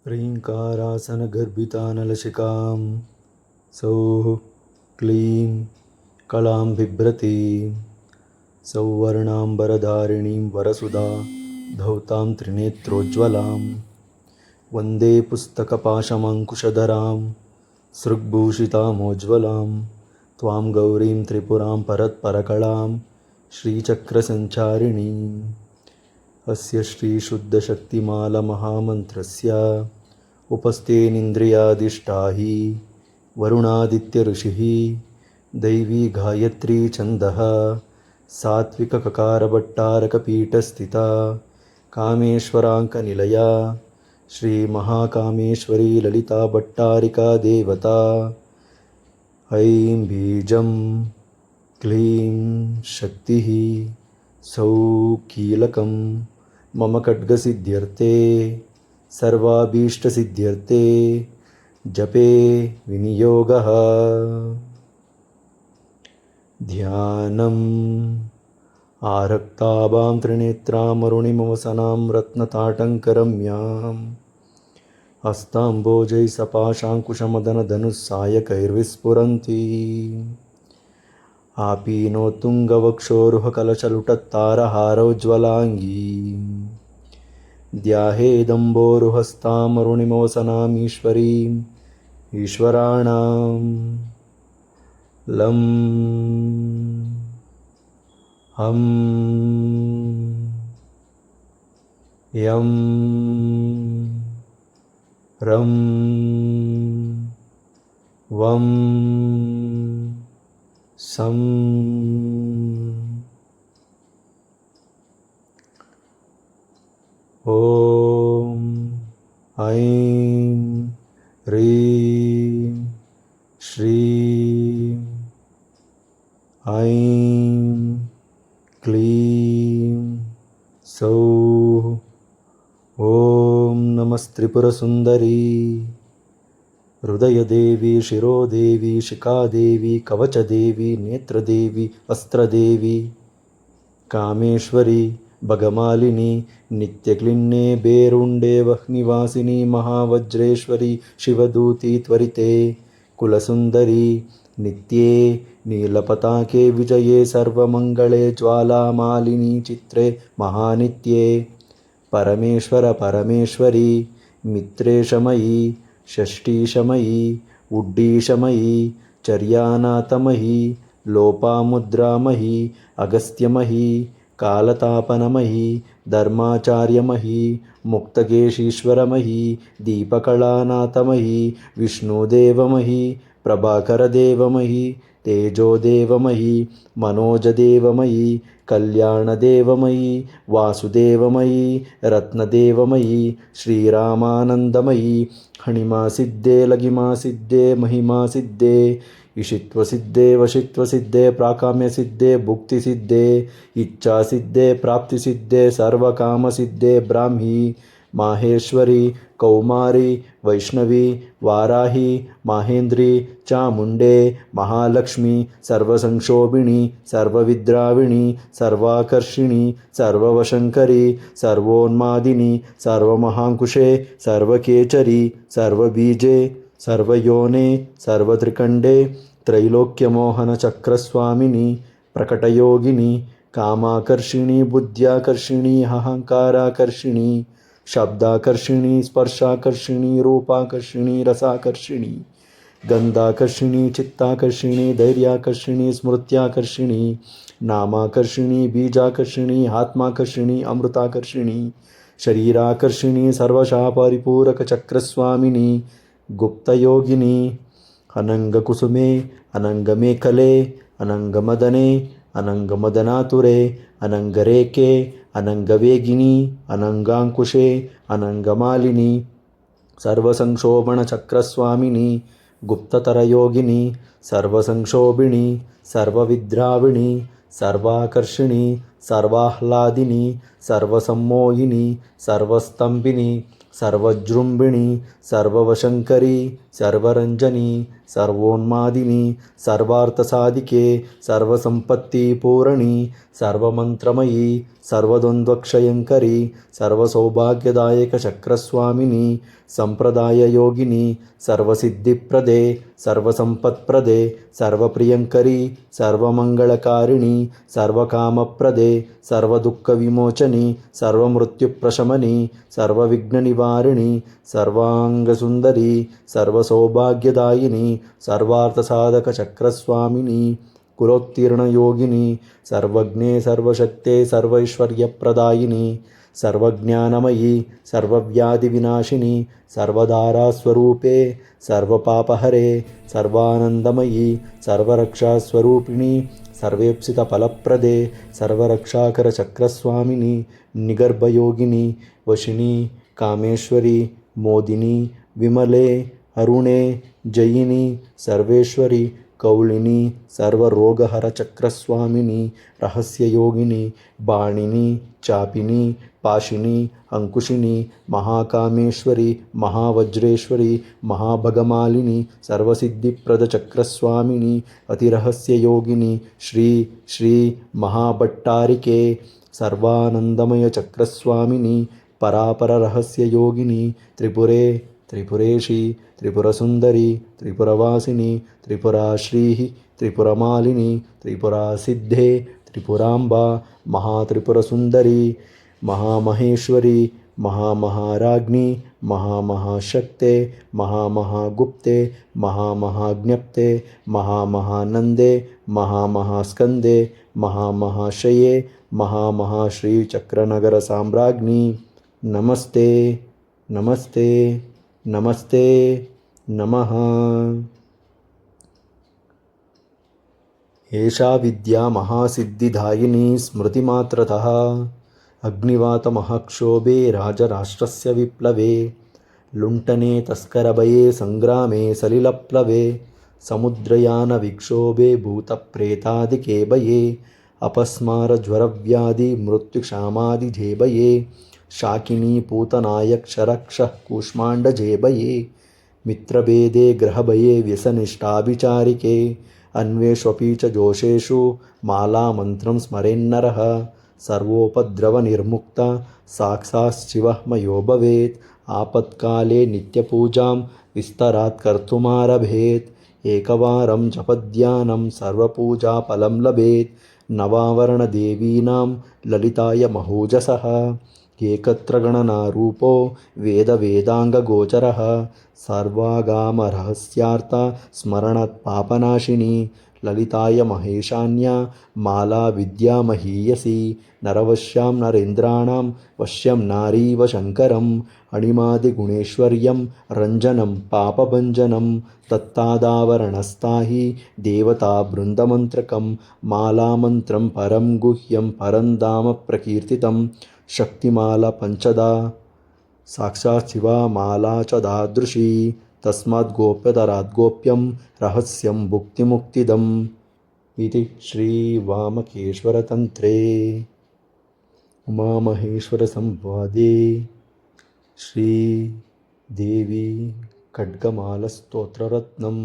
ह्रीङ्कारासनगर्भितानलशिखां सौः क्लीं कलां बिभ्रतीं सौवर्णाम्बरधारिणीं वरसुधा धौतां त्रिनेत्रोज्ज्वलां वन्दे पुस्तकपाशमङ्कुशधरां सृग्भूषितामोज्ज्वलां त्वां गौरीं त्रिपुरां परत्परकलां श्रीचक्रसञ्चारिणीम्। अस्य श्रीशुद्धशक्तिमालमहामन्त्रस्य उपस्थेनिन्द्रियाधिष्ठायी वरुणादित्यऋषिः दैवी गायत्री छन्दः सात्विकककारभट्टारकपीठस्थिता कामेश्वराङ्कनिलया श्रीमहाकामेश्वरी ललिता भट्टारिका देवता। ऐं बीजं क्लीं शक्तिः सौः कीलकं मम खड्गसिद्ध्यर्थे सर्वाभीष्टसिद्ध्यर्थे जपे विनियोगः। ध्यानम् आरक्ताभां त्रिनेत्रामरुणिमवसनां रत्नताटङ्करम्यां हस्ताम्बोजैः सपाशाङ्कुशमदनधनुस्सायकैर्विस्फुरन्ती आपीनोत्तुङ्गवक्षोरुहकलशलुटत्तारहारोज्ज्वलाङ्गीं ध्याहेदम्बोरुहस्तामरुणिमवसनामीश्वरीम् ईश्वराणां लं हं यं रं वं सं। ॐ ऐं ह्रीं श्रीं ऐं क्लीं सौः। ॐ नमस्त्रिपुरसुन्दरी हृदयदेवी शिरोदेवी शिखादेवी कवचदेवी नेत्रदेवी अस्त्रदेवी कामेश्वरी भगमालिनी नित्यक्लिन्ने बेरुण्डे वह्निवासिनी महावज्रेश्वरी शिवदूती त्वरिते कुलसुन्दरी नित्ये नीलपताके विजये सर्वमङ्गले ज्वालामालिनी चित्रे महानित्ये परमेश्वर परमेश्वरी मित्रेशमयी षष्ठीशमयी उड्डीशमयी चर्यानाथमयी लोपामुद्रामयी अगस्त्यमयी कालतापनमयी धर्माचार्यमयी मुक्तकेशीश्वरमयी दीपकलानाथमयी विष्णुदेवमयी प्रभाकरदेवमयी तेजोदेवमयी मनोजदेवमयी कल्याणदेवमयी वासुदेवमयी रत्नदेवमयी श्रीरामानन्दमयी हणिमासिद्धे लगिमासिद्धे महिमासिद्धे इषित्वसिद्धे वशित्वसिद्धे प्राकाम्यसिद्धे भुक्तिसिद्धे इच्छासिद्धे प्राप्तिसिद्धे सर्वकामसिद्धे ब्राह्मी माहेश्वरी कौमारी वैष्णवी वाराही माहेन्द्री चामुण्डे महालक्ष्मी सर्वसंक्षोभिणी सर्वविद्राविणी सर्वाकर्षिणी सर्ववशङ्करी सर्वोन्मादिनी सर्वमहाङ्कुशे सर्वकेचरी सर्वबीजे सर्वयोने सर्वत्रिकण्डे त्रैलोक्यमोहनचक्रस्वामिनी प्रकटयोगिनी कामाकर्षिणी बुद्ध्याकर्षिणी अहङ्काराकर्षिणी शब्दाकर्षिणी स्पर्शाकर्षिणी रूपाकर्षिणी रसाकर्षिणी गन्धाकर्षिणी चित्ताकर्षिणी धैर्याकर्षिणी स्मृत्याकर्षिणी नामाकर्षिणी बीजाकर्षिणी आत्माकर्षिणी अमृताकर्षिणी शरीराकर्षिणी सर्वशः परिपूरकचक्रस्वामिनी गुप्तयोगिनी अनङ्गकुसुमे अनङ्गमेखले अनङ्गमदने अनङ्गमदनातुरे अनङ्गरेखे अनङ्गवेगिनी अनङ्गाङ्कुशे अनङ्गमालिनी सर्वसंक्षोभणचक्रस्वामिनी गुप्ततरयोगिनी सर्वसंक्षोभिणी सर्वविद्राविणी सर्वाकर्षिणी सर्वाह्लादिनी सर्वसम्मोहिनी सर्वस्तंभिनी सर्वजृम्भिणी सर्ववशङ्करी सर्वरञ्जनी सर्वोन्मादिनी सर्वार्थसाधिके सर्वसम्पत्तिपूरणी सर्वमन्त्रमयी सर्वद्वन्द्वक्षयङ्करी सर्वसौभाग्यदायकचक्रस्वामिनी सम्प्रदाययोगिनी सर्वसिद्धिप्रदे सर्वसम्पत्प्रदे सर्वप्रियङ्करी सर्वमङ्गलकारिणी सर्वकामप्रदे सर्वदुःखविमोचनी सर्वमृत्युप्रशमनी सर्वविघ्ननिवारिणी सर्वाङ्गसुन्दरी सर्वसौभाग्यदायिनी सर्वार्थसाधकचक्रस्वामिनी कुलोत्तीर्णयोगिनी सर्वज्ञे सर्वशक्ते सर्वैश्वर्यप्रदायिनी सर्वज्ञानमयी सर्वव्याधिविनाशिनी सर्वधारास्वरूपे सर्वपापहरे सर्वानन्दमयी सर्वरक्षास्वरूपिणी सर्वेप्सितफलप्रदे सर्वरक्षाकरचक्रस्वामिनी निगर्भयोगिनी वशिनी कामेश्वरी मोदिनी विमले अरुणे जयिनी सर्वेश्वरी कौलिनी सर्वरोगहरचक्रस्वामिनी रहस्ययोगिनी बाणिनी चापिनी पाशिनी अंकुशिनी महाकामेश्वरी महावज्रेश्वरी महाभगमालिनी सर्वसिद्धिप्रदचक्रस्वामिनी अतिरहस्ययोगिनी श्री श्री महाभट्टारिके सर्वानन्दमयचक्रस्वामिनी परापररहस्ययोगिनी त्रिपुरे त्रिपुरेशी त्रिपुरसुन्दरी त्रिपुरवासिनी त्रिपुराश्रीः त्रिपुरमालिनी त्रिपुरासिद्धे त्रिपुराम्बा महात्रिपुरसुन्दरी महामहेश्वरी महामहाराज्ञी महामहाशक्ते महामहागुप्ते महामहाज्ञप्ते महामहानन्दे महामहास्कन्दे महामहाशये महामहाश्रीचक्रनगरसाम्राज्ञी नमस्ते नमस्ते नमस्ते नमः। एषा विद्या महासिद्धिदायिनी स्मृतिमात्रतः अग्निवातमहाक्षोभे राजराष्ट्रस्य विप्लवे लुण्ठने तस्करभये सङ्ग्रामे सलिलप्लवे समुद्रयानविक्षोभे भूतप्रेतादिके भये अपस्मारज्वरव्याधि मृत्युक्षामादिजेभये शाकिनी पूतनायक्षरक्षः कूष्माण्डजेभये मित्रभेदे ग्रहभये व्यसनिष्ठाभिचारिके अन्वेष्वपि च जोषेषु मालामन्त्रं स्मरेन्नरः सर्वोपद्रवनिर्मुक्ता साक्षाच्छिवः मयो भवेत् आपत्काले नित्यपूजां विस्तरात् कर्तुमारभेत् एकवारं जपध्यानं सर्वपूजाफलं लभेत् नवावरणदेवीनां ललिताय महूजसः एकत्र गणनारूपो वेदवेदाङ्गगोचरः सर्वागामरहस्यार्था स्मरणात् पापनाशिनी ललिताय महेशान्या माला विद्या महीयसी नरवश्यां नरेन्द्राणां वश्यं नारीव शङ्करम् अणिमादिगुणेश्वर्यं रञ्जनं पापभञ्जनं तत्तादावरणस्थाहि देवताबृन्दमन्त्रकं मालामन्त्रं परं गुह्यं परं धाम प्रकीर्तितं शक्तिमाला पञ्चदा साक्षात् शिवा माला च दादृशी तस्मात् गोप्यतराद्गोप्यं रहस्यं भुक्तिमुक्तिदम् इति श्रीवामकेश्वरतन्त्रे उमामहेश्वरसंवादे श्रीदेवी खड्गमालस्तोत्ररत्नम्।